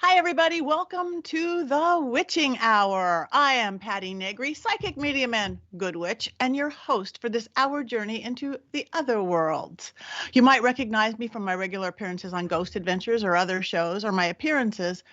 Hi, everybody. Welcome to the Witching Hour. I am Patti Negri, psychic medium and good witch, and your host for this hour journey into the other worlds. You might recognize me from my regular appearances on Ghost Adventures or other shows or my appearances,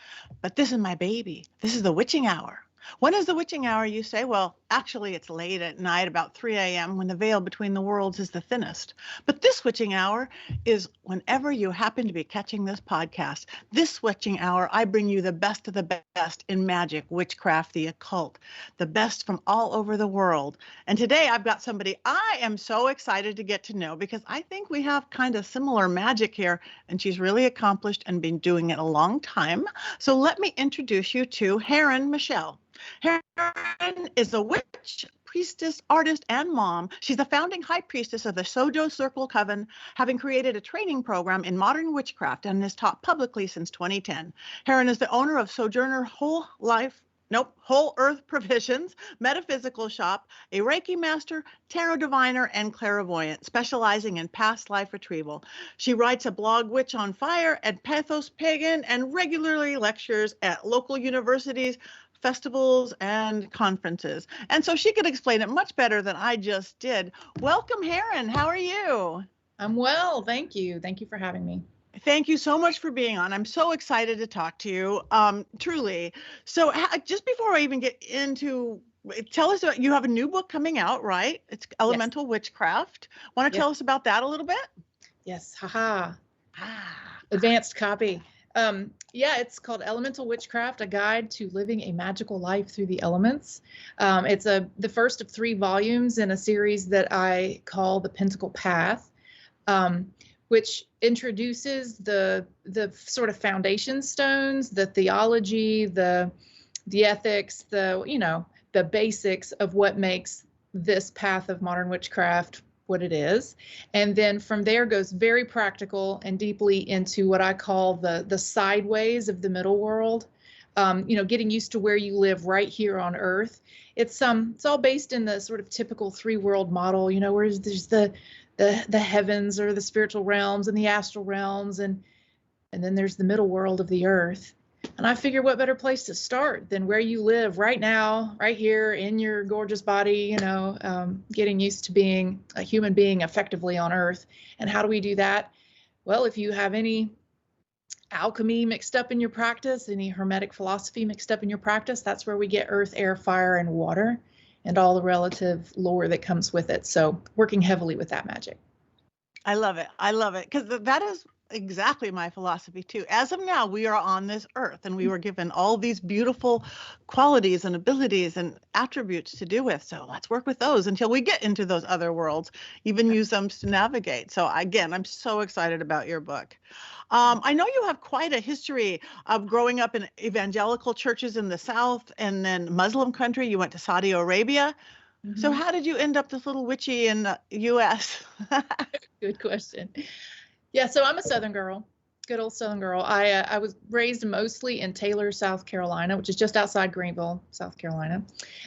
but this is my baby. This is the Witching Hour. When is the witching hour, you say? Well, actually, it's late at night, about 3 a.m., when the veil between the worlds is the thinnest. But this witching hour is whenever you happen to be catching this podcast. This witching hour, I bring you the best of the best in magic, witchcraft, the occult, the best from all over the world. And today I've got somebody I am so excited to get to know because I think we have kind of similar magic here, and she's really accomplished and been doing it a long time. So let me introduce you to Heron Michelle. Heron is a witch, priestess, artist, and mom. She's the founding high priestess of the Sojo Circle Coven, having created a training program in modern witchcraft and is taught publicly since 2010. Heron is the owner of Sojourner Whole Earth Provisions, metaphysical shop, a Reiki master, tarot diviner, and clairvoyant, specializing in past life retrieval. She writes a blog, Witch on Fire, at Patheos Pagan, and regularly lectures at local universities, festivals, and conferences. And so she could explain it much better than I just did. Welcome, Heron. How are you? I'm well. Thank you. Thank you for having me. Thank you so much for being on. I'm so excited to talk to you, truly. So just before I even get into, tell us about, you have a new book coming out, right? It's Elemental Witchcraft. Want to tell us about that a little bit? Yes. Haha. Advanced copy. It's called Elemental Witchcraft, a guide to living a magical life through the elements. It's the first of 3 volumes in a series that I call the Pentacle Path, which introduces the sort of foundation stones, the theology, the ethics, the basics of what makes this path of modern witchcraft what it is. And then from there goes very practical and deeply into what I call the sideways of the middle world. Getting used to where you live right here on Earth. It's all based in the sort of typical 3-world model, where there's the heavens or the spiritual realms and the astral realms, and then there's the middle world of the Earth. And I figure what better place to start than where you live right now, right here in your gorgeous body, getting used to being a human being effectively on Earth. And how do we do that? Well, if you have any alchemy mixed up in your practice, any Hermetic philosophy mixed up in your practice, that's where we get earth, air, fire, and water, and all the relative lore that comes with it. So working heavily with that magic. I love it. I love it because that is exactly my philosophy too. As of now, we are on this earth and we were given all these beautiful qualities and abilities and attributes to do with. So let's work with those until we get into those other worlds, even use them to navigate. So again, I'm so excited about your book. I know you have quite a history of growing up in evangelical churches in the South and then Muslim country. You went to Saudi Arabia. Mm-hmm. So how did you end up this little witchy in the U.S.? Good question. Yeah, so I'm a Southern girl, good old Southern girl. I was raised mostly in Taylor, South Carolina, which is just outside Greenville, South Carolina.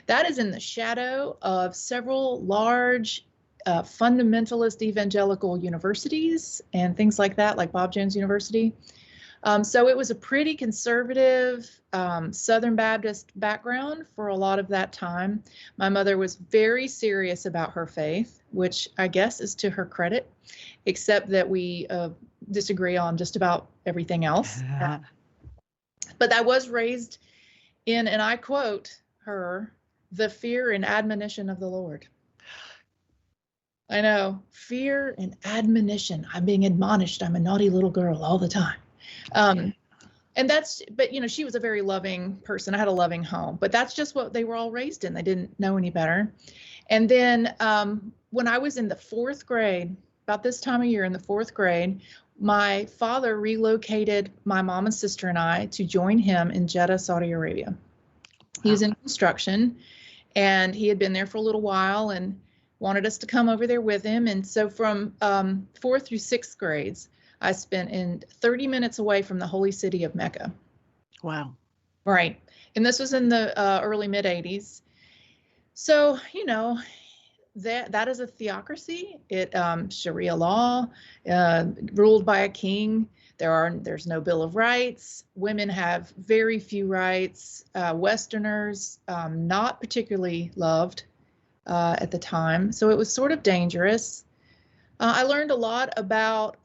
That is in the shadow of several large fundamentalist evangelical universities and things like that, like Bob Jones University. So it was a pretty conservative Southern Baptist background for a lot of that time. My mother was very serious about her faith, which I guess is to her credit, except that we disagree on just about everything else. But I was raised in, and I quote her, the fear and admonition of the Lord. I know, fear and admonition. I'm being admonished. I'm a naughty little girl all the time. But she was a very loving person. I had a loving home, but that's just what they were all raised in. They didn't know any better. And then when I was in the 4th grade, about this time of year in the 4th grade, my father relocated my mom and sister and I to join him in Jeddah, Saudi Arabia. He was in construction and he had been there for a little while and wanted us to come over there with him. And so from 4th through 6th grades, I spent in 30 minutes away from the holy city of Mecca. Wow. Right. And this was in the early mid 80s. So, that is a theocracy. It Sharia law, ruled by a king. There's no Bill of Rights. Women have very few rights. Westerners, not particularly loved at the time. So it was sort of dangerous. I learned a lot about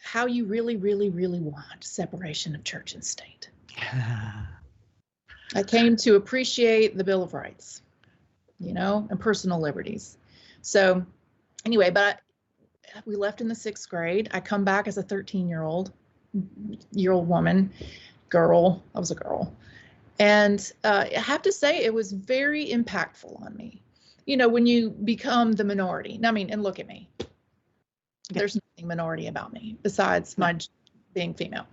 how you really, really, really want separation of church and state. I came to appreciate the Bill of Rights, and personal liberties. So anyway, we left in the 6th grade. I come back as a 13-year-old woman, girl. I was a girl. And I have to say it was very impactful on me. When you become the minority. I mean, and look at me. There's nothing minority about me besides my being female.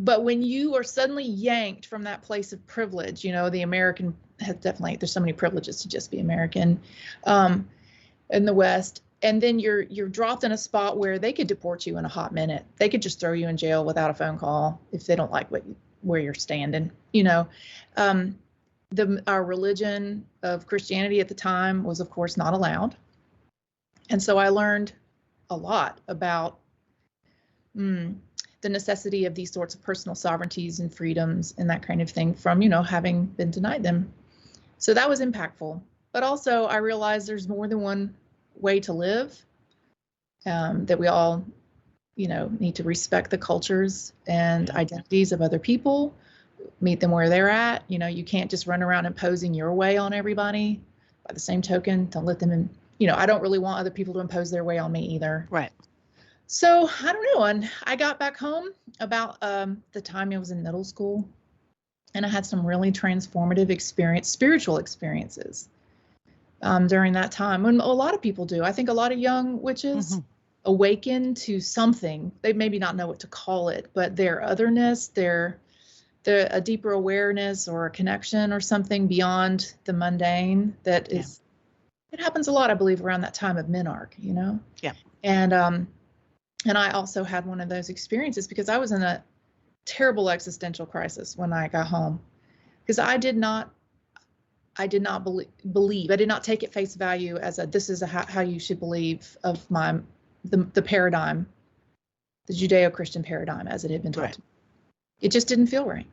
But when you are suddenly yanked from that place of privilege, the American has definitely, there's so many privileges to just be American in the West. And then you're dropped in a spot where they could deport you in a hot minute. They could just throw you in jail without a phone call if they don't like where you're standing. Our religion of Christianity at the time was, of course, not allowed. And so I learned a lot about the necessity of these sorts of personal sovereignties and freedoms and that kind of thing from, having been denied them. So that was impactful. But also I realized there's more than one way to live, that we all, need to respect the cultures and identities of other people, meet them where they're at. You can't just run around imposing your way on everybody. By the same token, don't let them in. I don't really want other people to impose their way on me either. Right. So I don't know. And I got back home about the time I was in middle school, and I had some really transformative spiritual experiences during that time. And a lot of people do. I think a lot of young witches awaken to something. They maybe not know what to call it, but their otherness, their a deeper awareness or a connection or something beyond the mundane that is. It happens a lot, I believe, around that time of Menarche, Yeah. And I also had one of those experiences because I was in a terrible existential crisis when I got home, because I did not believe. I did not take it face value as this is how you should believe of the paradigm, the Judeo-Christian paradigm as it had been taught to me. It just didn't feel right.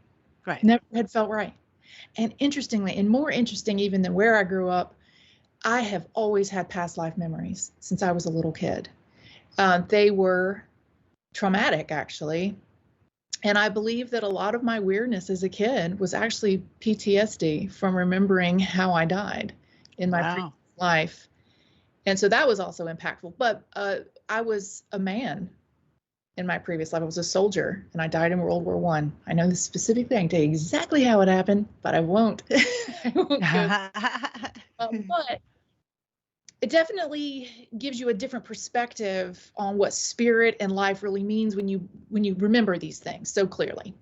Right. Never had felt right. And interestingly, and more interesting even than where I grew up, I have always had past life memories since I was a little kid. They were traumatic, actually. And I believe that a lot of my weirdness as a kid was actually PTSD from remembering how I died in my previous life. And so that was also impactful. But I was a man in my previous life. I was a soldier, and I died in World War I. I know the specific thing, tell you exactly how it happened, but I won't. I won't go. But it definitely gives you a different perspective on what spirit and life really means when you remember these things so clearly.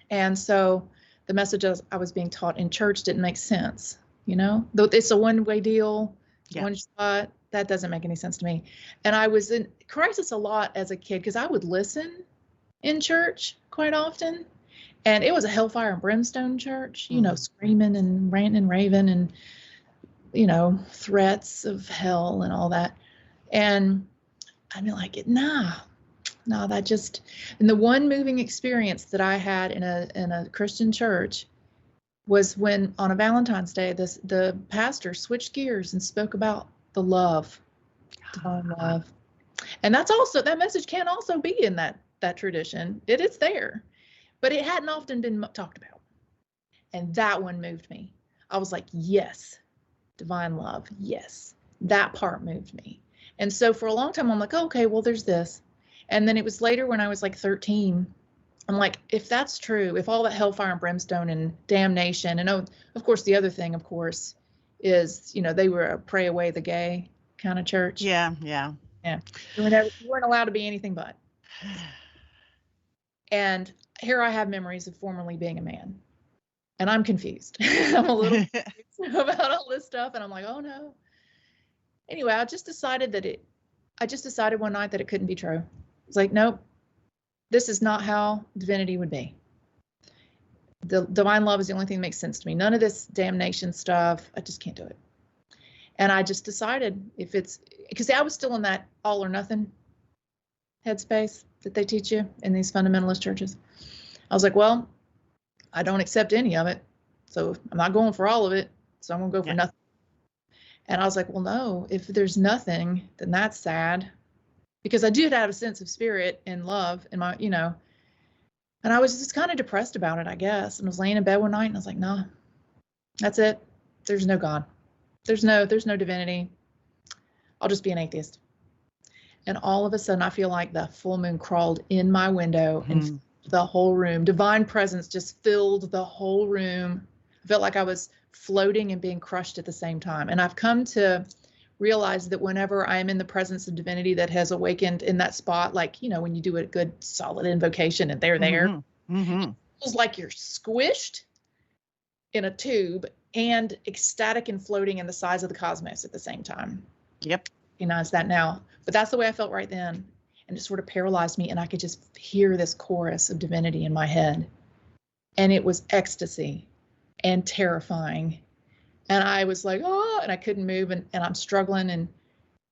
And so the messages I was being taught in church didn't make sense, though it's a one-way deal, one shot. That doesn't make any sense to me. And I was in crisis a lot as a kid because I would listen in church quite often. And it was a hellfire and brimstone church, screaming and ranting and raving and, threats of hell and all that. And I'm like, that just, and the one moving experience that I had in a Christian church was when on a Valentine's Day, the pastor switched gears and spoke about the love, divine love. And that message can also be in that tradition. It is there, but it hadn't often been talked about. And that one moved me. I was like, yes, divine love. Yes, that part moved me. And so for a long time, I'm like, oh, okay, well, there's this. And then it was later when I was like 13, I'm like, if that's true, if all that hellfire and brimstone and damnation, and of course, the other thing, of course, is, they were a pray away the gay kind of church. Yeah. You weren't allowed to be anything but. And here I have memories of formerly being a man. And I'm confused. I'm a little confused about all this stuff. And I'm like, oh no. Anyway, I just decided one night that it couldn't be true. It's like, nope, this is not how divinity would be. The divine love is the only thing that makes sense to me. None of this damnation stuff. I just can't do it. And I just decided because I was still in that all or nothing headspace that they teach you in these fundamentalist churches. I was like, well, I don't accept any of it. So I'm not going for all of it. So I'm going to go for nothing. And I was like, well, no, if there's nothing, then that's sad. Because I did have a sense of spirit and love in my, and I was just kind of depressed about it, I guess. And I was laying in bed one night and I was like, nah, that's it. There's no God. There's no divinity. I'll just be an atheist. And all of a sudden I feel like the full moon crawled in my window and filled the whole room. Divine presence just filled the whole room. I felt like I was floating and being crushed at the same time. And I've come to realize that whenever I am in the presence of divinity that has awakened in that spot, like, when you do a good solid invocation and they're there, it feels like you're squished in a tube and ecstatic and floating in the size of the cosmos at the same time. Yep. Recognize that now. But that's the way I felt right then. And it sort of paralyzed me. And I could just hear this chorus of divinity in my head. And it was ecstasy and terrifying. And I was like, oh, and I couldn't move and I'm struggling.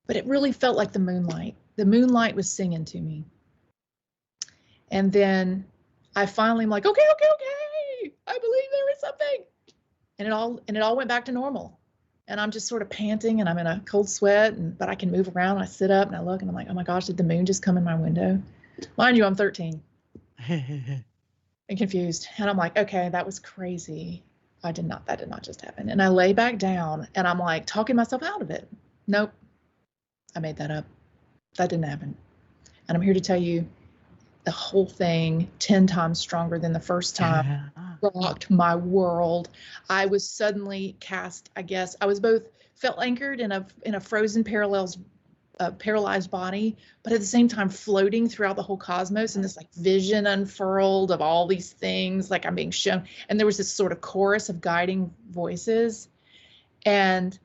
But it really felt like the moonlight. The moonlight was singing to me. And then I finally am like, okay. I believe there is something. And it all went back to normal. And I'm just sort of panting and I'm in a cold sweat, but I can move around. And I sit up and I look and I'm like, oh my gosh, did the moon just come in my window? Mind you, I'm 13 and confused. And I'm like, okay, that was crazy. That did not just happen. And I lay back down and I'm like talking myself out of it. Nope. I made that up. That didn't happen. And I'm here to tell you the whole thing 10 times stronger than the first time. Rocked my world. I was suddenly cast, I guess. I was felt anchored in a frozen paralyzed body, but at the same time floating throughout the whole cosmos, and this like vision unfurled of all these things, like I'm being shown. And there was this sort of chorus of guiding voices, and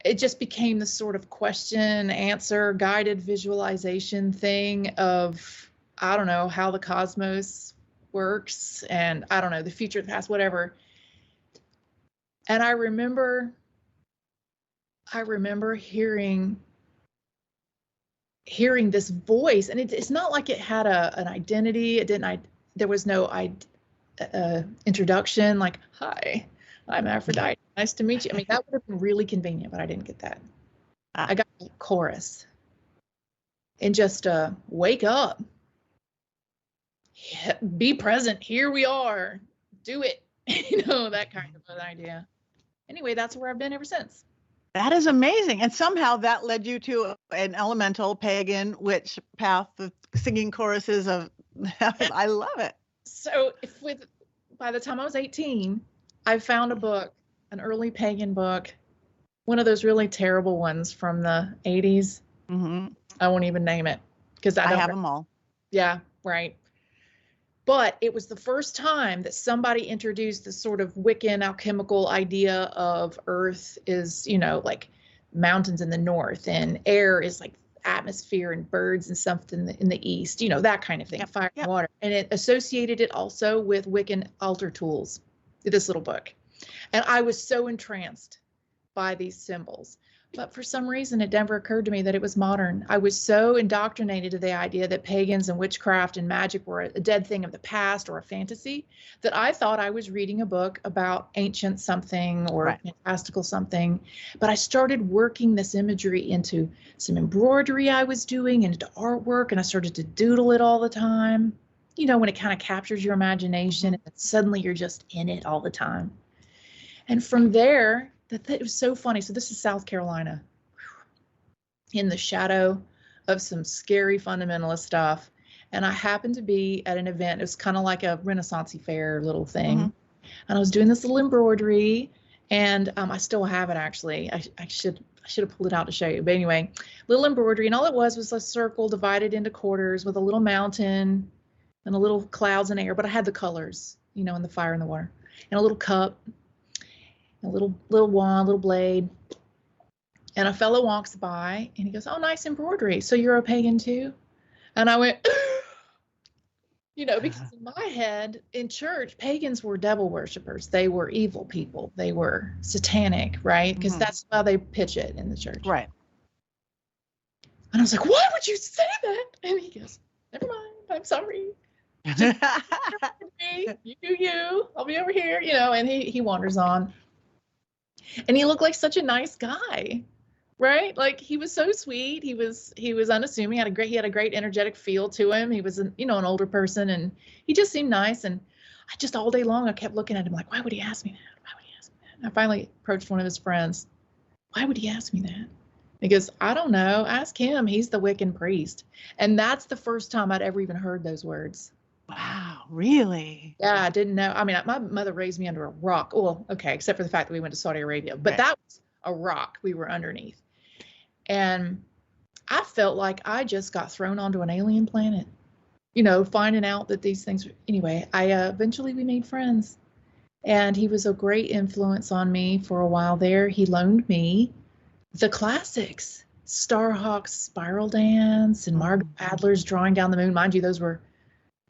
it just became this sort of question, answer, guided visualization thing of, I don't know, how the cosmos works, and I don't know, the future, the past, whatever. And I remember hearing this voice, and it's not like it had an identity. There was no introduction, like, hi, I'm Aphrodite, nice to meet you. I mean, that would have been really convenient, but I didn't get that. I got a chorus and just wake up. Yeah, be present. Here we are. Do it. That kind of an idea. Anyway, that's where I've been ever since. That is amazing. And somehow that led you to an elemental pagan witch path of singing choruses of, I love it. So by the time I was 18, I found a book, an early pagan book, one of those really terrible ones from the 80s. I won't even name it because I have them all. Yeah, right. But it was the first time that somebody introduced this sort of Wiccan alchemical idea of Earth is, like mountains in the north, and air is like atmosphere, and birds and something in the east, that kind of thing, fire and water. And it associated it also with Wiccan altar tools, this little book. And I was so entranced by these symbols. But for some reason, it never occurred to me that it was modern. I was so indoctrinated to the idea that pagans and witchcraft and magic were a dead thing of the past or a fantasy, that I thought I was reading a book about ancient something or fantastical something. But I started working this imagery into some embroidery I was doing and into artwork, and I started to doodle it all the time. When it kind of captures your imagination and suddenly you're just in it all the time. And from there, it was so funny. So this is South Carolina, in the shadow of some scary fundamentalist stuff. And I happened to be at an event. It was kind of like a Renaissance fair little thing. And I was doing this little embroidery, and I still have it actually. I should have pulled it out to show you. But anyway, little embroidery, and all it was a circle divided into quarters with a little mountain and a little clouds and air. But I had the colors, and the fire and the water, and a little cup. A little wand, little blade. And a fellow walks by and he goes, oh, nice embroidery. So you're a pagan too? And I went, Because in my head, in church, pagans were devil worshippers. They were evil people. They were satanic, right? Because that's how they pitch it in the church. Right. And I was like, why would you say that? And he goes, never mind. I'm sorry. Just you do you. I'll be over here, and he wanders on. And he looked like such a nice guy, right? Like he was so sweet. He was unassuming. He had a great energetic feel to him. He was an older person, and he just seemed nice. And I just all day long I kept looking at him like, why would he ask me that? Why would he ask me that? And I finally approached one of his friends. Why would he ask me that? He goes, I don't know. Ask him. He's the Wiccan priest. And that's the first time I'd ever even heard those words. Wow, really? Yeah, I didn't know. I mean, my mother raised me under a rock. Well, okay, except for the fact that we went to Saudi Arabia. But that was a rock we were underneath. And I felt like I just got thrown onto an alien planet, finding out that these things. Anyway, eventually we made friends. And he was a great influence on me for a while there. He loaned me the classics, Starhawk's Spiral Dance and Margaret Adler's Drawing Down the Moon. Mind you, those were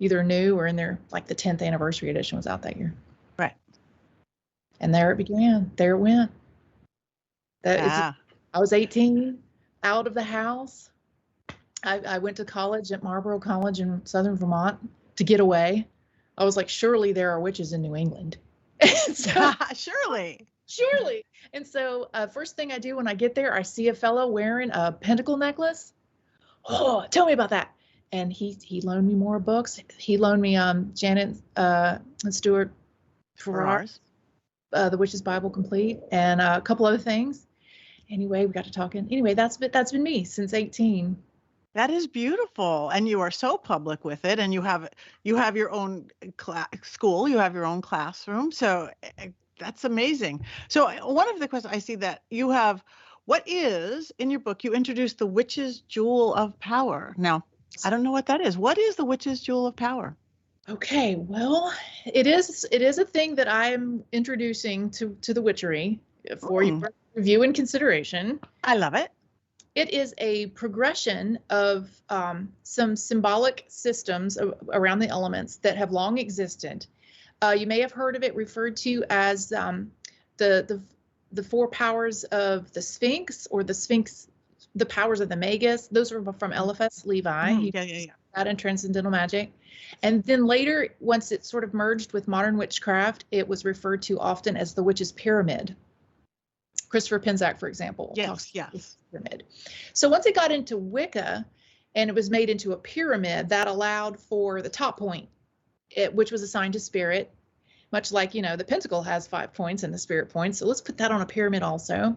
either new or in their, like the 10th anniversary edition was out that year. Right. And there it began. There it went. I was 18, out of the house. I went to college at Marlborough College in Southern Vermont to get away. I was like, surely there are witches in New England. So, Surely. And so first thing I do when I get there, I see a fellow wearing a pentacle necklace. Oh, tell me about that. And he loaned me more books. He loaned me Janet and Stuart Farrar's The Witch's Bible Complete, and a couple other things. Anyway, we got to talking. Anyway, that's been me since 18. That is beautiful, and you are so public with it, and you have your own school, you have your own classroom, so that's amazing. So one of the questions I see that you have, what is in your book? You introduced the Witch's Jewel of Power. Now, I don't know what that is. What is the Witch's Jewel of Power? Okay, well, it is a thing that I am introducing to the witchery for your review and consideration. I love it. It is a progression of some symbolic systems around the elements that have long existed. You may have heard of it referred to as the four powers of the Sphinx, or the Sphinx, the powers of the Magus. Those are from Eliphas Levi. That in Transcendental Magic. And then later, once it sort of merged with modern witchcraft, it was referred to often as the Witch's Pyramid. Christopher Penczak, for example. Yes. Pyramid. So once it got into Wicca and it was made into a pyramid, that allowed for the top point, which was assigned to spirit, much like, the pentacle has 5 points and the spirit points. So let's put that on a pyramid also.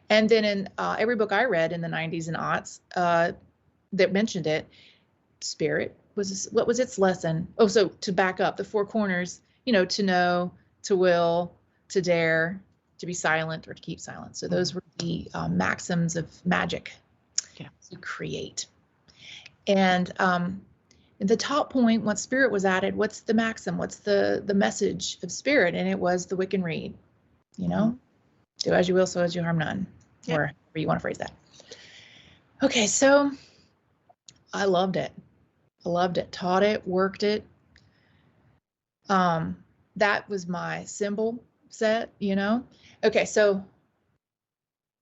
And then in every book I read in the 90s and aughts that mentioned it, spirit what was its lesson? Oh, so to back up, the 4 corners, to know, to will, to dare, to be silent, or to keep silent. So those were the maxims of magic to create. And in the top point, once spirit was added, what's the maxim? What's the message of spirit? And it was the Wiccan Rede. Do as you will, so as you harm none, or however you want to phrase that. Okay, so I loved it. Taught it, worked it. That was my symbol set, Okay, so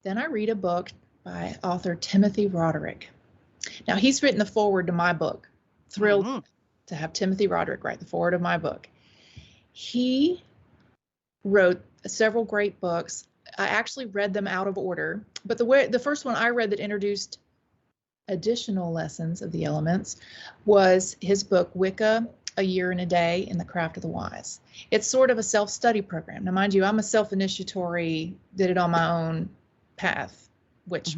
then I read a book by author Timothy Roderick. Now, he's written the foreword to my book. Thrilled to have Timothy Roderick write the foreword of my book. He wrote several great books. I actually read them out of order, but the first one I read that introduced additional lessons of the elements was his book, Wicca, A Year and a Day in the Craft of the Wise. It's sort of a self-study program. Now, mind you, I'm a self-initiatory, did it on my own path, which,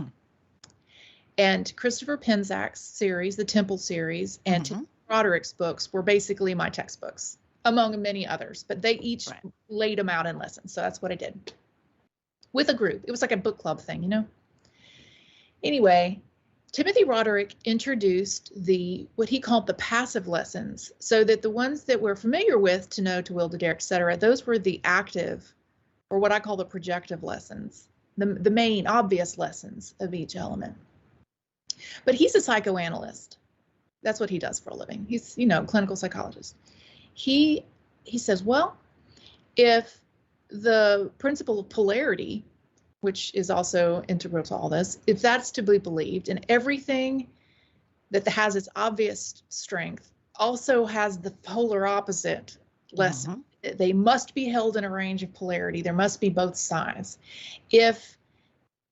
and Christopher Penczak's series, the Temple series, and Timothy Roderick's books were basically my textbooks, among many others, but they each laid them out in lessons. So that's what I did with a group. It was like a book club thing, Anyway, Timothy Roderick introduced what he called the passive lessons, so that the ones that we're familiar with, to know, to will, to dare, etc., those were the active, or what I call the projective lessons, the main obvious lessons of each element. But he's a psychoanalyst, That's what he does for a living. He's, clinical psychologist. He says, well, if the principle of polarity, which is also integral to all this, if that's to be believed, and everything that has its obvious strength also has the polar opposite lesson. They must be held in a range of polarity. There must be both sides. If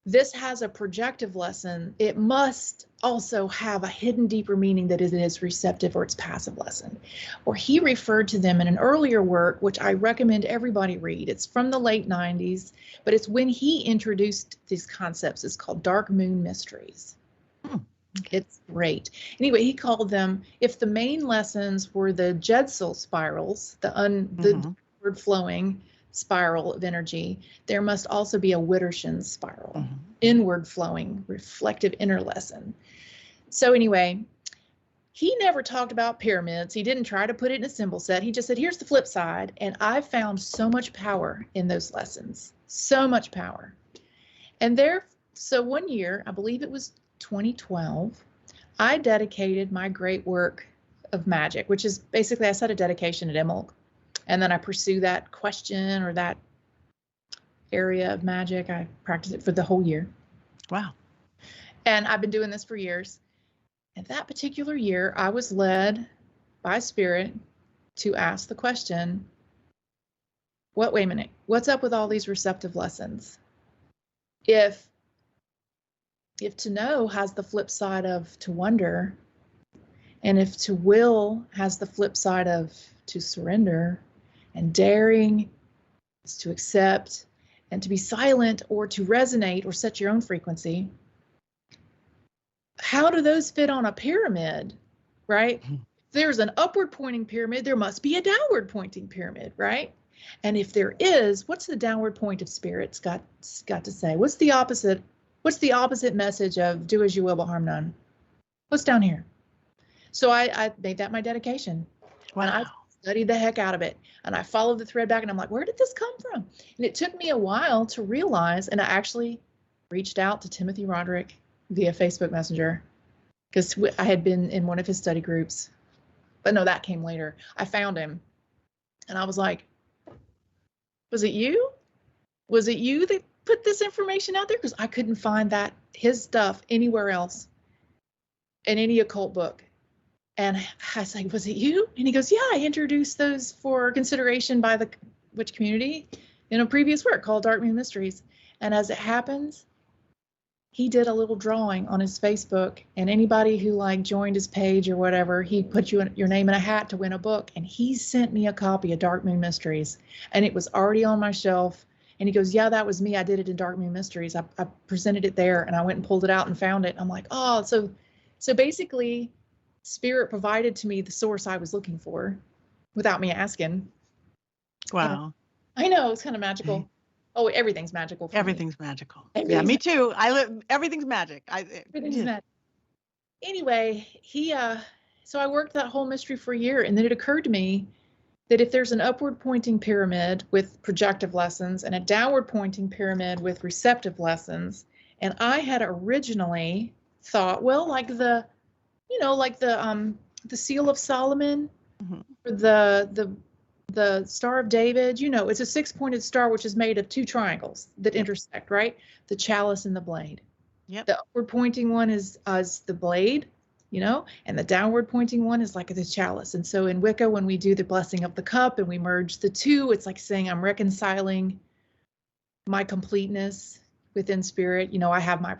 this has a projective lesson, it must also have a hidden deeper meaning that it is receptive or it's passive lesson. Or he referred to them in an earlier work, which I recommend everybody read. It's from the late 90s, but it's when he introduced these concepts. It's called Dark Moon Mysteries. It's great. Anyway, he called them, if the main lessons were the Jedzel spirals, the downward flowing spiral of energy, there must also be a Wittershan spiral, inward flowing, reflective inner lesson. So anyway, he never talked about pyramids. He didn't try to put it in a symbol set. He just said, here's the flip side. And I found so much power in those lessons, so much power. And so one year, I believe it was 2012, I dedicated my great work of magic, which is basically, I set a dedication at Imbolc, and then I pursue that question or that area of magic. I practice it for the whole year. Wow. And I've been doing this for years. And that particular year, I was led by Spirit to ask the question, wait a minute, what's up with all these receptive lessons? If to know has the flip side of to wonder, and if to will has the flip side of to surrender, and daring is to accept, and to be silent or to resonate or set your own frequency, how do those fit on a pyramid, right? If there's an upward pointing pyramid, there must be a downward pointing pyramid, right? And if there is, what's the downward point of Spirit's got to say? What's the opposite message of do as you will but harm none? What's down here? So I made that my dedication. Wow. And I studied the heck out of it. And I followed the thread back and I'm like, where did this come from? And it took me a while to realize, and I actually reached out to Timothy Roderick via Facebook Messenger because I had been in one of his study groups. But no, that came later. I found him and I was like, was it you? Was it you that put this information out there? Because I couldn't find his stuff anywhere else in any occult book. And I was like, was it you? And he goes, yeah, I introduced those for consideration by the witch community in a previous work called Dark Moon Mysteries. And as it happens, he did a little drawing on his Facebook, and anybody who joined his page or whatever, he put your name in a hat to win a book. And he sent me a copy of Dark Moon Mysteries, and it was already on my shelf. And he goes, yeah, that was me. I did it in Dark Moon Mysteries. I presented it there, and I went and pulled it out and found it. I'm like, oh, so basically Spirit provided to me the source I was looking for without me asking. Wow. I know, it's kind of magical. Oh, everything's magical. Everything's magical. Yeah, me too. Everything's magic. Everything's magic. Anyway, so I worked that whole mystery for a year, and then it occurred to me that if there's an upward pointing pyramid with projective lessons and a downward pointing pyramid with receptive lessons, and I had originally thought, well, like the Seal of Solomon, or the Star of David, it's a 6-pointed star, which is made of 2 triangles that intersect, right? The chalice and the blade. Yep. The upward pointing one is the blade, and the downward pointing one is like the chalice. And so in Wicca, when we do the blessing of the cup and we merge the two, it's like saying I'm reconciling my completeness within Spirit. I have my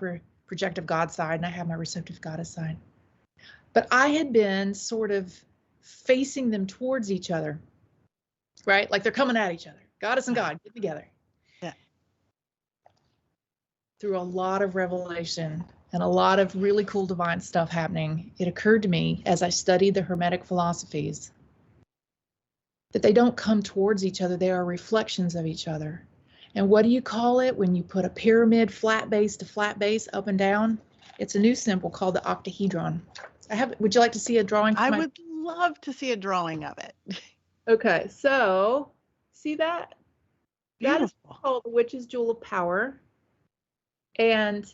projective God side and I have my receptive goddess side. But I had been sort of facing them towards each other. Right? Like they're coming at each other. Goddess and God, get together. Yeah. Through a lot of revelation and a lot of really cool divine stuff happening, it occurred to me as I studied the Hermetic philosophies that they don't come towards each other. They are reflections of each other. And what do you call it when you put a pyramid flat base to flat base up and down? It's a new symbol called the Octahedron. Would you like to see a drawing? I would love to see a drawing of it. Okay, so see that? Beautiful. That is called the Witch's Jewel of Power. And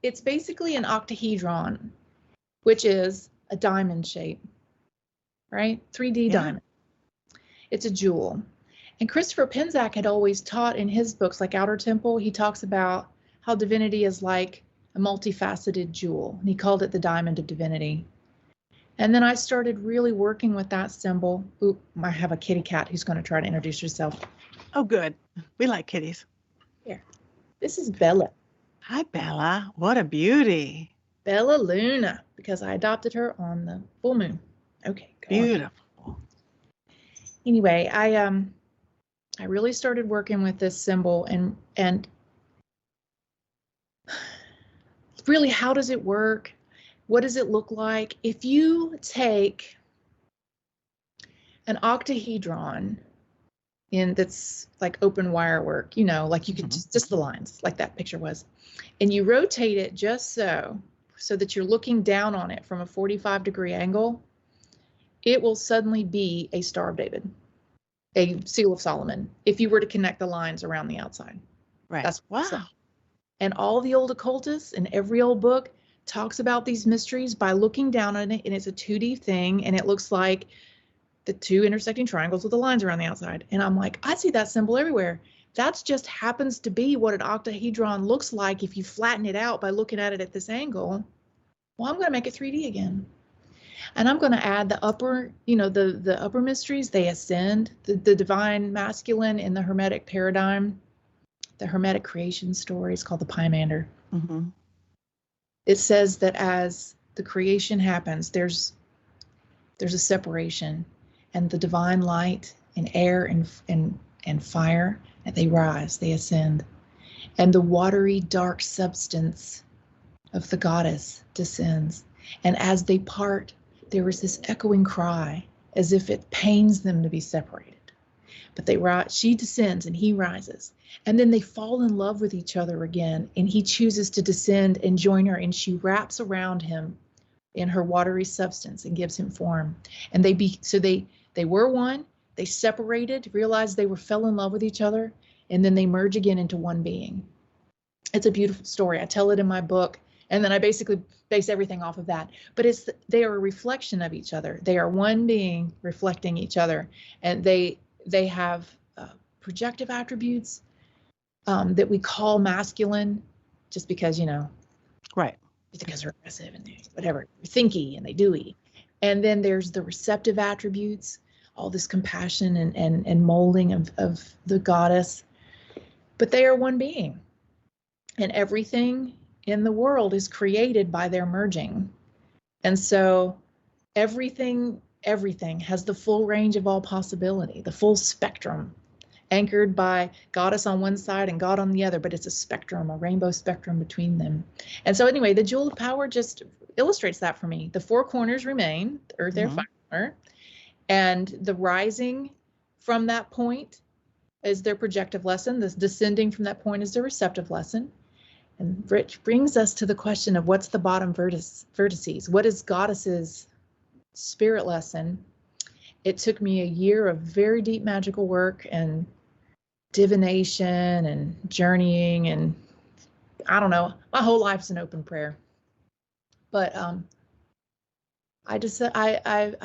it's basically an octahedron, which is a diamond shape, right? 3D diamond. It's a jewel. And Christopher Penczak had always taught in his books, like Outer Temple, he talks about how divinity is like a multifaceted jewel. And he called it the diamond of divinity. And then I started really working with that symbol. Oop, I have a kitty cat who's going to try to introduce herself. Oh, good. We like kitties. Here. This is Bella. Hi, Bella. What a beauty. Bella Luna, because I adopted her on the full moon. Okay, beautiful. Anyway, I really started working with this symbol and really, how does it work? What does it look like? If you take an octahedron that's like open wire work, you know, like you could just the lines like that picture was, and you rotate it just so that you're looking down on it from a 45-degree angle, it will suddenly be a Star of David, a Seal of Solomon, if you were to connect the lines around the outside. Right. That's wow. And all the old occultists in every old book talks about these mysteries by looking down on it, and it's a 2D thing, and it looks like the two intersecting triangles with the lines around the outside. And I'm like, I see that symbol everywhere. That just happens to be what an octahedron looks like if you flatten it out by looking at it at this angle. Well, I'm going to make it 3D again. And I'm going to add the upper, you know, the upper mysteries, they ascend, the divine masculine in the Hermetic paradigm, the Hermetic Creation story is called the Pymander. Mm-hmm. It says that as the creation happens, there's a separation, and the divine light and air and fire, and they rise, they ascend, and the watery dark substance of the goddess descends. And as they part, there is this echoing cry, as if it pains them to be separated. But they rise, she descends and he rises. And then they fall in love with each other again, and he chooses to descend and join her, and she wraps around him in her watery substance and gives him form. And they were one, they separated, realized they fell in love with each other, and then they merge again into one being. It's a beautiful story. I tell it in my book, and then I basically base everything off of that. But they are a reflection of each other. They are one being reflecting each other, and they have projective attributes that we call masculine, just because, you know, right? Because they're aggressive and whatever, thinky and they doey. And then there's the receptive attributes, all this compassion and molding of the goddess. But they are one being, and everything in the world is created by their merging. And so everything has the full range of all possibility, the full spectrum, anchored by goddess on one side and God on the other, but it's a spectrum, a rainbow spectrum between them. And so anyway, the Jewel of Power just illustrates that for me. The four corners remain, the earth, air, fire, and the rising from that point is their projective lesson. The descending from that point is their receptive lesson. And which brings us to the question of what's the bottom vertices? What is goddess's spirit lesson? It took me a year of very deep magical work and divination and journeying, and I don't know, my whole life's an open prayer. But I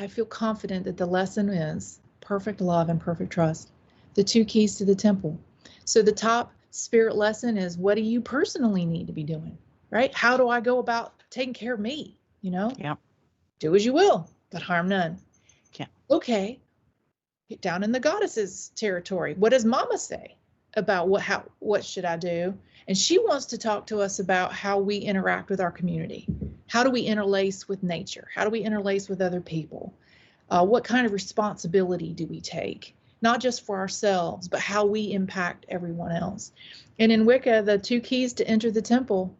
feel confident that the lesson is perfect love and perfect trust, the two keys to the temple. So the top spirit lesson is, what do you personally need to be doing, right? How do I go about taking care of me? You know, yeah. Do as you will, but harm none. Yeah. Okay. Get down in the goddess's territory. What does Mama say about what should I do? And she wants to talk to us about how we interact with our community. How do we interlace with nature? How do we interlace with other people? What kind of responsibility do we take? Not just for ourselves, but how we impact everyone else. And in Wicca, the two keys to enter the temple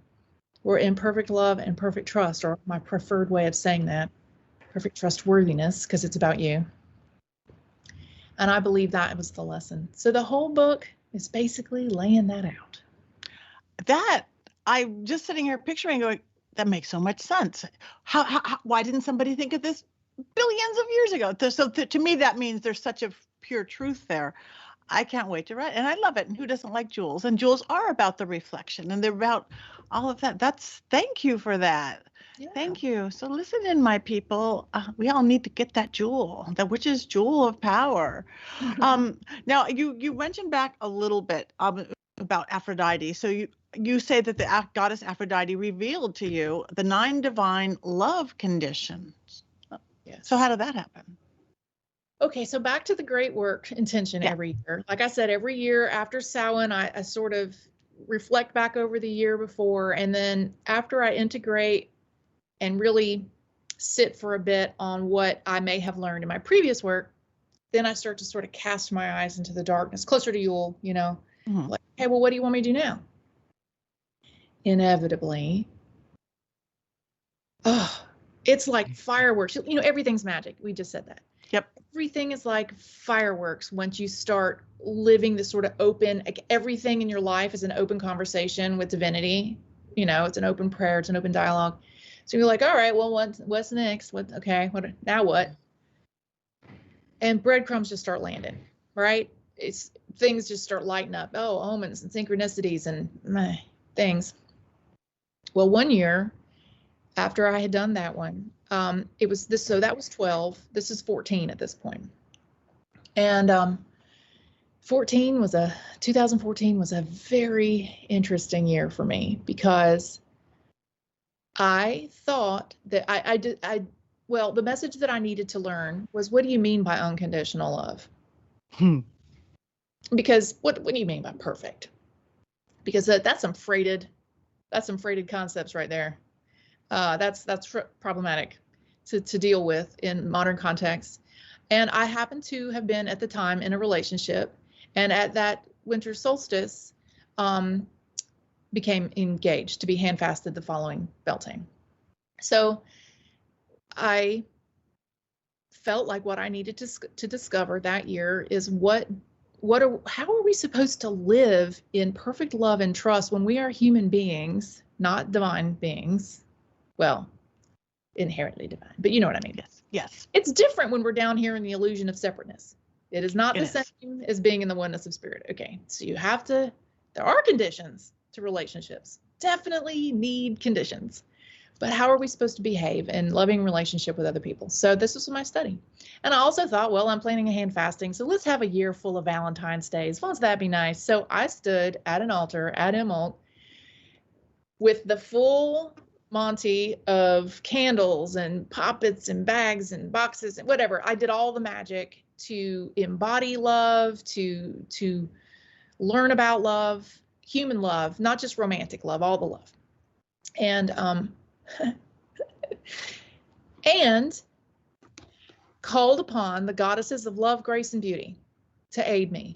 were in perfect love and perfect trust, or my preferred way of saying that, perfect trustworthiness, because it's about you. And I believe that was the lesson. So the whole book is basically laying that out. That, I'm just sitting here picturing going, that makes so much sense. Why didn't somebody think of this billions of years ago? So to me, that means there's such a pure truth there. I can't wait to write, and I love it. And who doesn't like jewels? And jewels are about the reflection, and they're about all of that. Thank you for that. Yeah. Thank you. So listen in, my people. We all need to get that jewel, the witch's jewel of power. Now, you mentioned back a little bit about Aphrodite. So you say that the goddess Aphrodite revealed to you the 9 divine love conditions. Yes. So how did that happen? Okay, so back to the great work intention every year. Like I said, every year after Samhain, I sort of reflect back over the year before, and then after I integrate and really sit for a bit on what I may have learned in my previous work, then I start to sort of cast my eyes into the darkness, closer to Yule, like, hey, well, what do you want me to do now? Inevitably, it's like fireworks. Everything's magic. We just said that. Yep. Everything is like fireworks once you start living this sort of open, like everything in your life is an open conversation with divinity. It's an open prayer, it's an open dialogue. So you're like, all right, well, what's next? Now what? And breadcrumbs just start landing, right? Things just start lighting up. Oh, omens and synchronicities and things. Well, one year after I had done that one, it was this, so that was 12. This is 14 at this point. And 2014 was a very interesting year for me, because I thought that the message that I needed to learn was, what do you mean by unconditional love? Because what do you mean by perfect? Because that's some freighted concepts right there. That's problematic to deal with in modern contexts. And I happened to have been at the time in a relationship, and at that winter solstice, became engaged to be handfasted the following Beltane. So I felt like what I needed to discover that year is how are we supposed to live in perfect love and trust when we are human beings, not divine beings? Well, inherently divine, but you know what I mean. Yes. It's different when we're down here in the illusion of separateness. It is not the same as being in the oneness of spirit. Okay, so there are conditions to relationships. Definitely need conditions. But how are we supposed to behave in loving relationship with other people? So this was my study. And I also thought, well, I'm planning a hand fasting, so let's have a year full of Valentine's days. Won't that be nice? So I stood at an altar at Immolch with the full Monty of candles and poppets and bags and boxes and whatever. I did all the magic to embody love, to learn about love, human love, not just romantic love, all the love. And called upon the goddesses of love, grace, and beauty to aid me.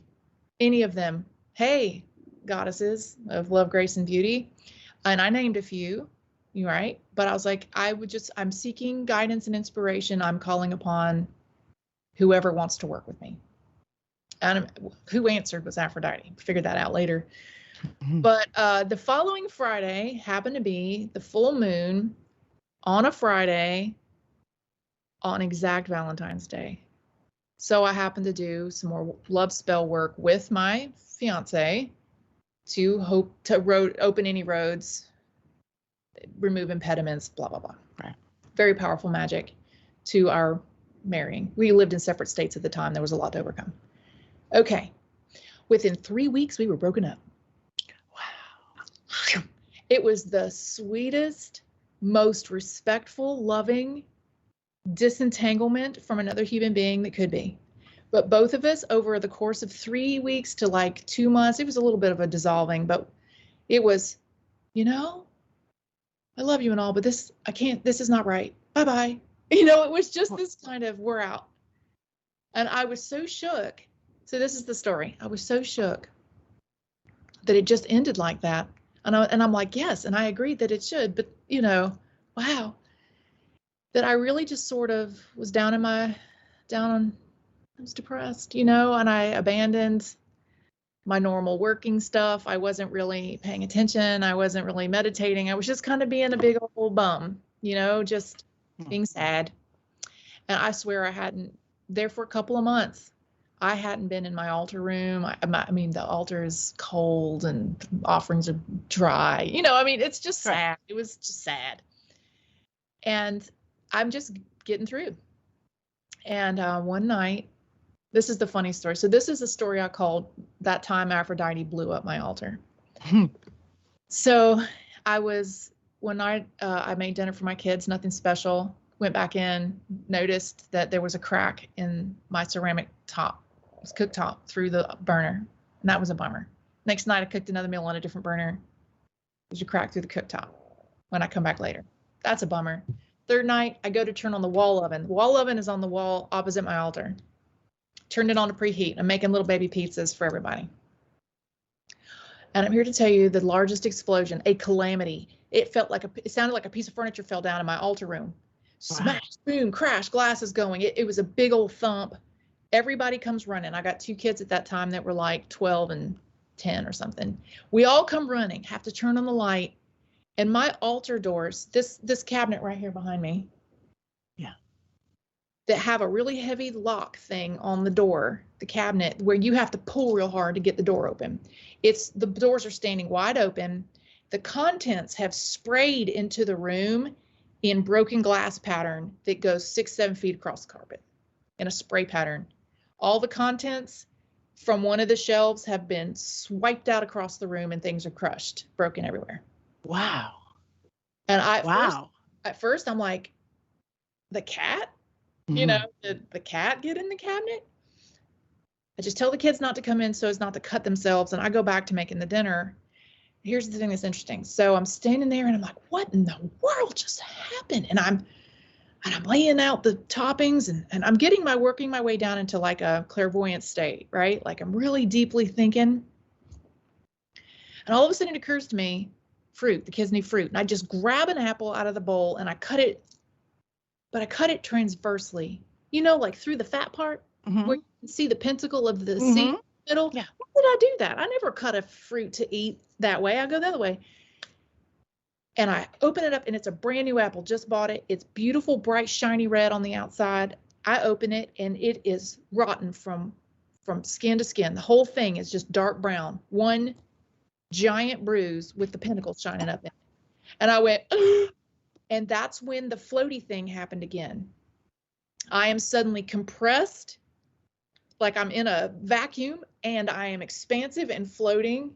Any of them, hey, goddesses of love, grace, and beauty. And I named a few, right? But I was like, I'm seeking guidance and inspiration. I'm calling upon whoever wants to work with me. And who answered was Aphrodite. Figured that out later. But the following Friday happened to be the full moon on a Friday on exact Valentine's Day. So I happened to do some more love spell work with my fiance to hope to open any roads, remove impediments, blah, blah, blah. Right. Very powerful magic to our marrying. We lived in separate states at the time. There was a lot to overcome. Okay. Within 3 weeks, we were broken up. Wow. It was the sweetest, most respectful, loving disentanglement from another human being that could be. But both of us, over the course of 3 weeks to like 2 months, it was a little bit of a dissolving, but it was, I love you and all, but this is not right. Bye-bye. It was just this kind of, we're out. And I was so shook. So this is the story. I was so shook that it just ended like that. And I'm like, yes, and I agreed that it should, but wow. That I really just sort of was I was depressed, and I abandoned my normal working stuff. I wasn't really paying attention. I wasn't really meditating. I was just kind of being a big old bum, just being sad. And I swear I hadn't, there for a couple of months, I hadn't been in my altar room. I mean, the altar is cold and offerings are dry. It's just sad. It was just sad. And I'm just getting through. And one night, this is the funny story. So this is a story I called That Time Aphrodite Blew Up My Altar. So one night I made dinner for my kids, nothing special. Went back in, noticed that there was a crack in my ceramic cooktop through the burner. And that was a bummer. Next night I cooked another meal on a different burner. There's a crack through the cooktop when I come back later. That's a bummer. Third night, I go to turn on the wall oven. The wall oven is on the wall opposite my altar. Turned it on to preheat. I'm making little baby pizzas for everybody. And I'm here to tell you the largest explosion, a calamity. It sounded like a piece of furniture fell down in my altar room. Smash, boom, crash, glasses going. It was a big old thump. Everybody comes running. I got 2 kids at that time that were like 12 and 10 or something. We all come running, have to turn on the light. And my altar doors, this cabinet right here behind me, that have a really heavy lock thing on the door, the cabinet, where you have to pull real hard to get the door open. The doors are standing wide open. The contents have sprayed into the room in broken glass pattern that goes 6-7 feet across the carpet in a spray pattern. All the contents from one of the shelves have been swiped out across the room and things are crushed, broken everywhere. Wow. And at first I'm like, the cat? You know, did the cat get in the cabinet? I just tell the kids not to come in so as not to cut themselves. And I go back to making the dinner. Here's the thing that's interesting. So I'm standing there and I'm like, what in the world just happened? And I'm laying out the toppings and I'm working my way down into like a clairvoyant state, right? Like I'm really deeply thinking. And all of a sudden it occurs to me, fruit, the kids need fruit. And I just grab an apple out of the bowl and I cut it, but I cut it transversely, like through the fat part where you can see the pentacle of the seed in the middle. Yeah. Why did I do that? I never cut a fruit to eat that way. I go the other way. And I open it up and it's a brand new apple, just bought it. It's beautiful, bright, shiny red on the outside. I open it and it is rotten from skin to skin. The whole thing is just dark brown. One giant bruise with the pentacles shining up in it. And I went, ugh! And that's when the floaty thing happened again. I am suddenly compressed, like I'm in a vacuum, and I am expansive and floating,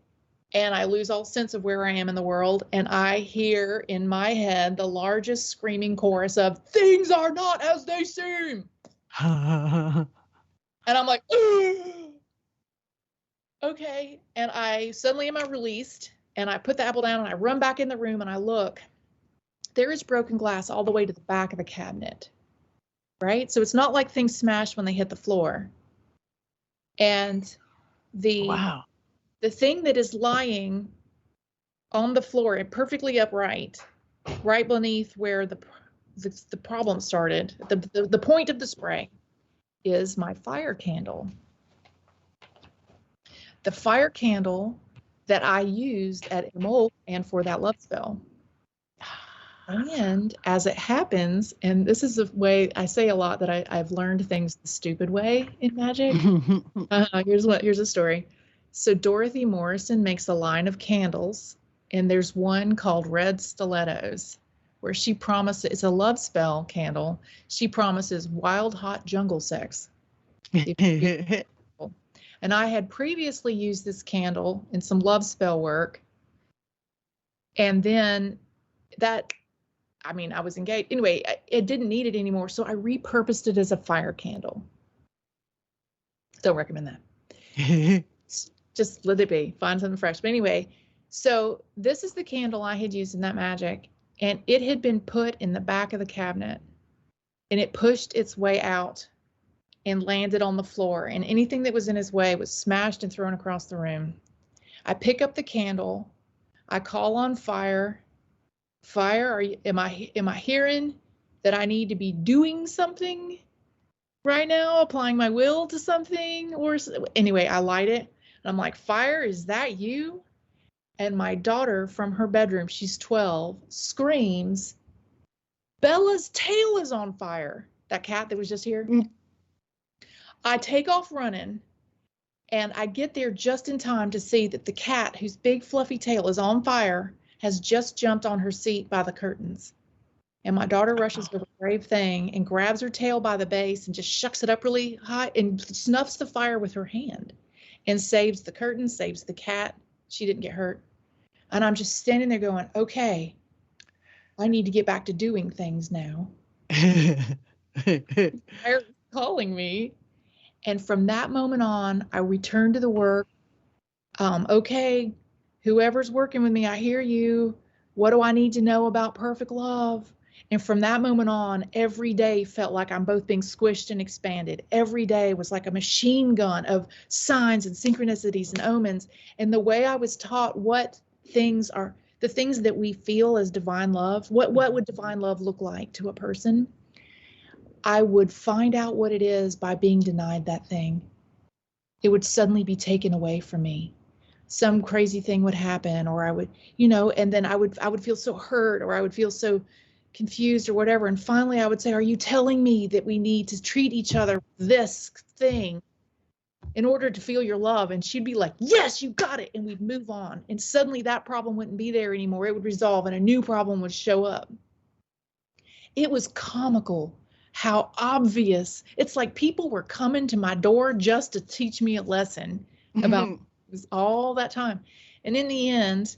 and I lose all sense of where I am in the world. And I hear in my head the largest screaming chorus of, things are not as they seem. And I'm like, ugh! Okay. And I suddenly am released, and I put the apple down and I run back in the room and I look. There is broken glass all the way to the back of the cabinet, right? So it's not like things smashed when they hit the floor. And the thing that is lying on the floor and perfectly upright, right beneath where the problem started, the point of the spray, is my fire candle. The fire candle that I used at Emol and for that love spell. And as it happens, and this is a way I say a lot that I've learned things the stupid way in magic. Here's a story. So Dorothy Morrison makes a line of candles, and there's one called Red Stilettos, where she promises, it's a love spell candle. She promises wild, hot jungle sex. And I had previously used this candle in some love spell work. And then I was engaged. Anyway, it didn't need it anymore, so I repurposed it as a fire candle. Don't recommend that. Just let it be. Find something fresh. But anyway, so this is the candle I had used in that magic, and it had been put in the back of the cabinet, and it pushed its way out and landed on the floor, and anything that was in its way was smashed and thrown across the room. I pick up the candle. I call on fire. Fire, am I hearing that I need to be doing something right now, applying my will to something? Or anyway, I light it and I'm like, fire, is that you? And my daughter from her bedroom, she's 12, screams, Bella's tail is on fire. That cat that was just here. I take off running and I get there just in time to see that the cat, whose big fluffy tail is on fire, has just jumped on her seat by the curtains. And my daughter rushes over a brave thing and grabs her tail by the base and just shucks it up really high and snuffs the fire with her hand and saves the curtain, saves the cat. She didn't get hurt. And I'm just standing there going, okay, I need to get back to doing things now. They're calling me. And from that moment on, I returned to the work. Okay, whoever's working with me, I hear you. What do I need to know about perfect love? And from that moment on, every day felt like I'm both being squished and expanded. Every day was like a machine gun of signs and synchronicities and omens. And the way I was taught what things are, the things that we feel as divine love, what would divine love look like to a person? I would find out what it is by being denied that thing. It would suddenly be taken away from me. Some crazy thing would happen, or I would, and then I would feel so hurt, or I would feel so confused or whatever. And finally I would say, are you telling me that we need to treat each other with this thing in order to feel your love? And she'd be like, yes, you got it. And we'd move on. And suddenly that problem wouldn't be there anymore. It would resolve and a new problem would show up. It was comical how obvious. It's like people were coming to my door just to teach me a lesson about all that time. And in the end,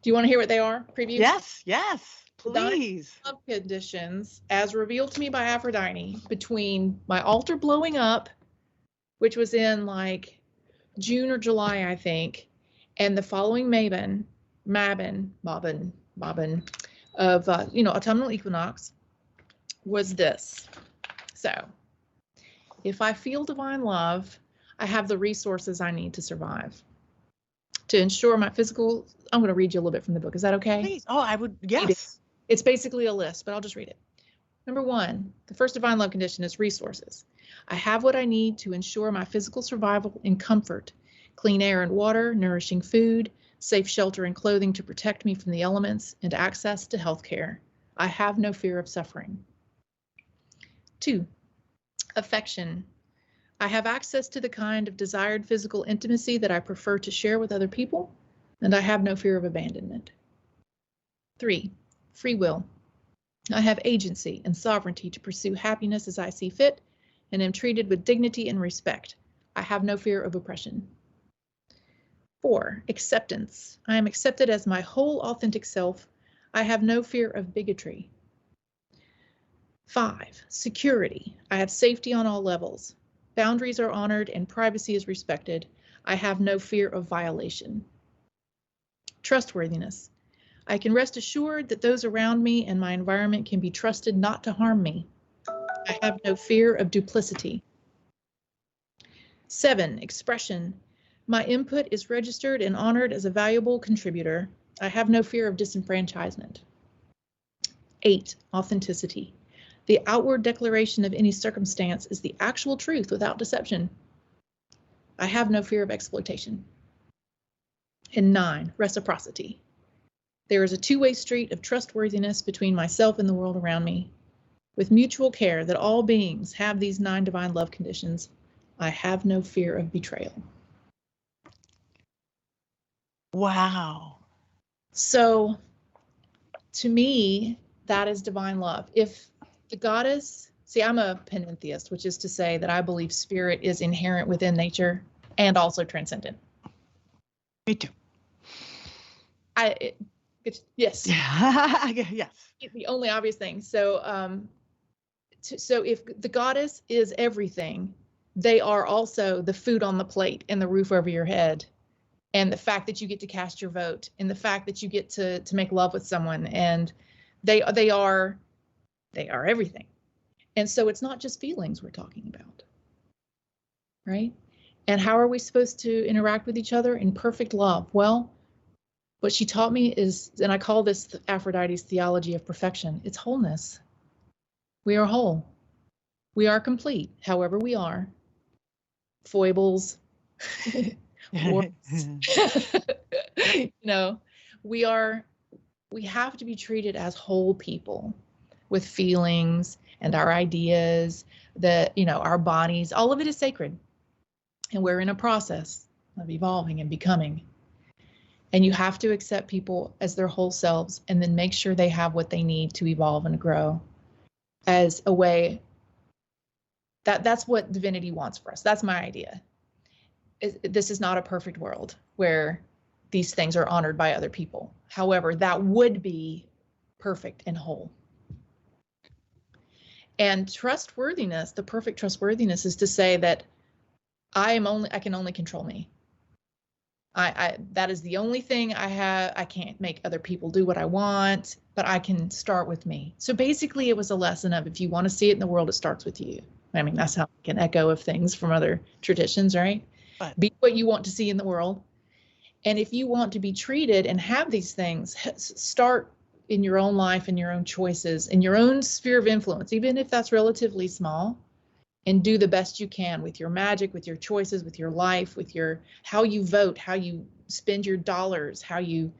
do you want to hear what they are? Preview? Yes, please. Love conditions as revealed to me by Aphrodite between my altar blowing up, which was in like June or July, I think, and the following Mabon of autumnal equinox was this. So if I feel divine love, I have the resources I need to survive. To ensure my physical, I'm going to read you a little bit from the book. Is that okay? Please. Oh, I would, yes. It's basically a list, but I'll just read it. Number 1, the first divine love condition is resources. I have what I need to ensure my physical survival and comfort. Clean air and water, nourishing food, safe shelter and clothing to protect me from the elements, and access to health care. I have no fear of suffering. 2, affection. I have access to the kind of desired physical intimacy that I prefer to share with other people, and I have no fear of abandonment. 3, free will. I have agency and sovereignty to pursue happiness as I see fit, and am treated with dignity and respect. I have no fear of oppression. 4, acceptance. I am accepted as my whole authentic self. I have no fear of bigotry. 5, security. I have safety on all levels. Boundaries are honored and privacy is respected. I have no fear of violation. Trustworthiness. I can rest assured that those around me and my environment can be trusted not to harm me. I have no fear of duplicity. 7, expression. My input is registered and honored as a valuable contributor. I have no fear of disenfranchisement. 8, authenticity. The outward declaration of any circumstance is the actual truth without deception. I have no fear of exploitation. And 9, reciprocity. There is a two-way street of trustworthiness between myself and the world around me. With mutual care that all beings have these 9 divine love conditions, I have no fear of betrayal. Wow. So, to me, that is divine love. If the goddess, see, I'm a panentheist, which is to say that I believe spirit is inherent within nature and also transcendent. Me too. Yes. Yes. The only obvious thing. So, so if the goddess is everything, they are also the food on the plate and the roof over your head, and the fact that you get to cast your vote, and the fact that you get to make love with someone, and they are everything. And so it's not just feelings we're talking about, right? And how are we supposed to interact with each other in perfect love? Well, what she taught me is, and I call this Aphrodite's theology of perfection, it's wholeness. We are whole. We are complete, however we are. Foibles, warts. We have to be treated as whole people with feelings and our ideas, our bodies, all of it is sacred. And we're in a process of evolving and becoming. And you have to accept people as their whole selves and then make sure they have what they need to evolve and grow as a way that's what divinity wants for us. That's my idea. This is not a perfect world where these things are honored by other people. However, that would be perfect and whole. And trustworthiness, the perfect trustworthiness is to say that I can only control me. That is the only thing I have. I can't make other people do what I want, but I can start with me. So basically it was a lesson of, if you want to see it in the world, it starts with you. I mean, that's how I can echo of things from other traditions, right? But Be what you want to see in the world. And if you want to be treated and have these things, start in your own life, in your own choices, in your own sphere of influence, even if that's relatively small, and do the best you can with your magic, with your choices, with your life, with your how you vote, how you spend your dollars, how you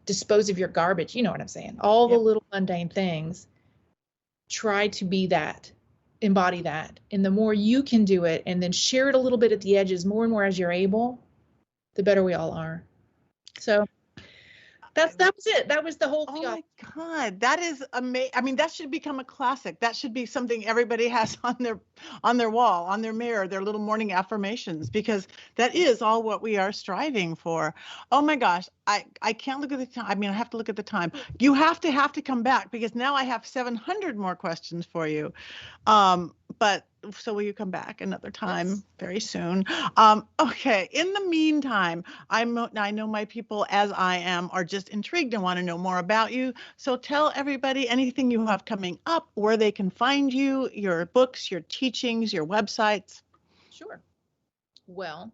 dispose of your garbage. You know what I'm saying? All the little mundane things. Try to be that, embody that. And the more you can do it and then share it a little bit at the edges, more and more as you're able, the better we all are. So that was it. That was the whole thing. Oh my God, that is amazing. I mean, that should become a classic. That should be something everybody has on their wall, on their mirror, their little morning affirmations, because that is all what we are striving for. Oh my gosh, I can't look at the time. I mean, I have to look at the time. You have to come back, because now I have 700 more questions for you. But so will you come back another time? Yes. Very soon? Okay. In the meantime, I know my people, as I am, are just intrigued and want to know more about you. So tell everybody anything you have coming up, where they can find you, your books, your teachings, your websites. Sure. Well,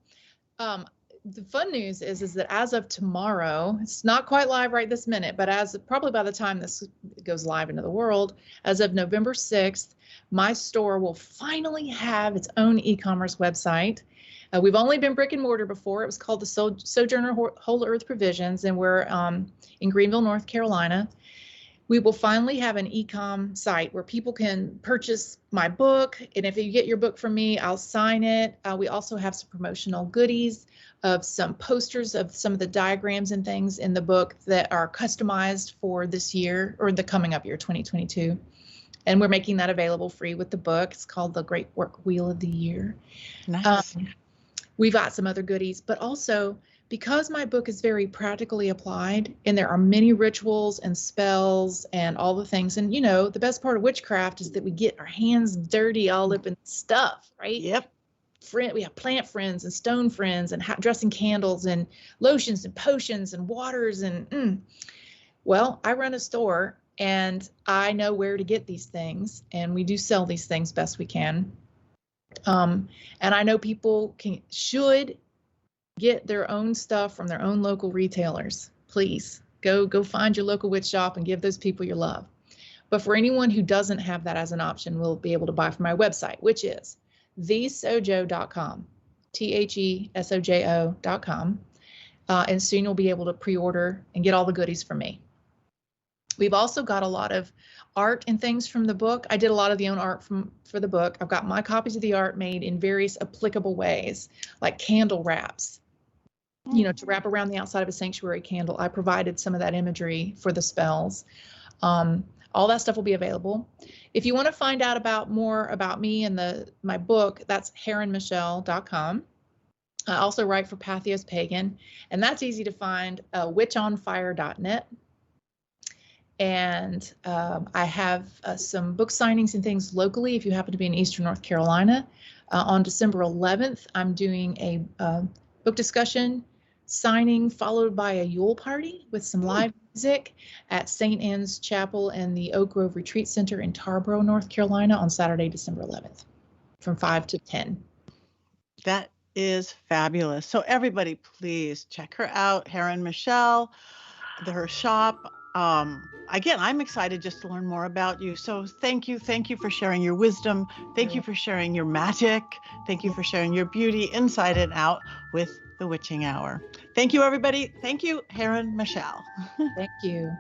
the fun news is that as of tomorrow, it's not quite live right this minute, but probably by the time this goes live into the world, as of November 6th, my store will finally have its own e-commerce website. We've only been brick and mortar before. It was called the Sojourner Whole Earth Provisions, and we're in Greenville, North Carolina. We will finally have an e-com site where people can purchase my book. And if you get your book from me, I'll sign it. We also have some promotional goodies of some posters of some of the diagrams and things in the book that are customized for this year, or the coming up year, 2022. And we're making that available free with the book. It's called the Great Work Wheel of the Year. Nice. We've got some other goodies, but also because my book is very practically applied, and there are many rituals and spells and all the things. And, you know, the best part of witchcraft is that we get our hands dirty all up in stuff, right? Yep. We have plant friends and stone friends and dressing candles and lotions and potions and waters and well, I run a store and I know where to get these things, and we do sell these things best we can. And I know people should get their own stuff from their own local retailers. Please go find your local witch shop and give those people your love. But for anyone who doesn't have that as an option, we'll be able to buy from my website, which is thesojo.com, thesojo.com. And soon you'll be able to pre-order and get all the goodies from me. We've also got a lot of art and things from the book. I did a lot of the own art for the book. I've got my copies of the art made in various applicable ways, like candle wraps, you know, to wrap around the outside of a sanctuary candle. I provided some of that imagery for the spells. All that stuff will be available. If you want to find out more about me and my book, that's heronmichelle.com. I also write for Patheos Pagan, and that's easy to find, witchonfire.net. And I have some book signings and things locally. If you happen to be in Eastern North Carolina, on December 11th, I'm doing a book discussion signing followed by a Yule party with some live music at St. Anne's Chapel and the Oak Grove Retreat Center in Tarboro, North Carolina on Saturday, December 11th from 5 to 10. That is fabulous. So everybody, please check her out, Heron Michelle, her shop. Again, I'm excited just to learn more about you. So thank you for sharing your wisdom. Thank you for sharing your magic. Thank you for sharing your beauty inside and out with the Witching Hour. Thank you, everybody. Thank you, Heron Michelle. Thank you.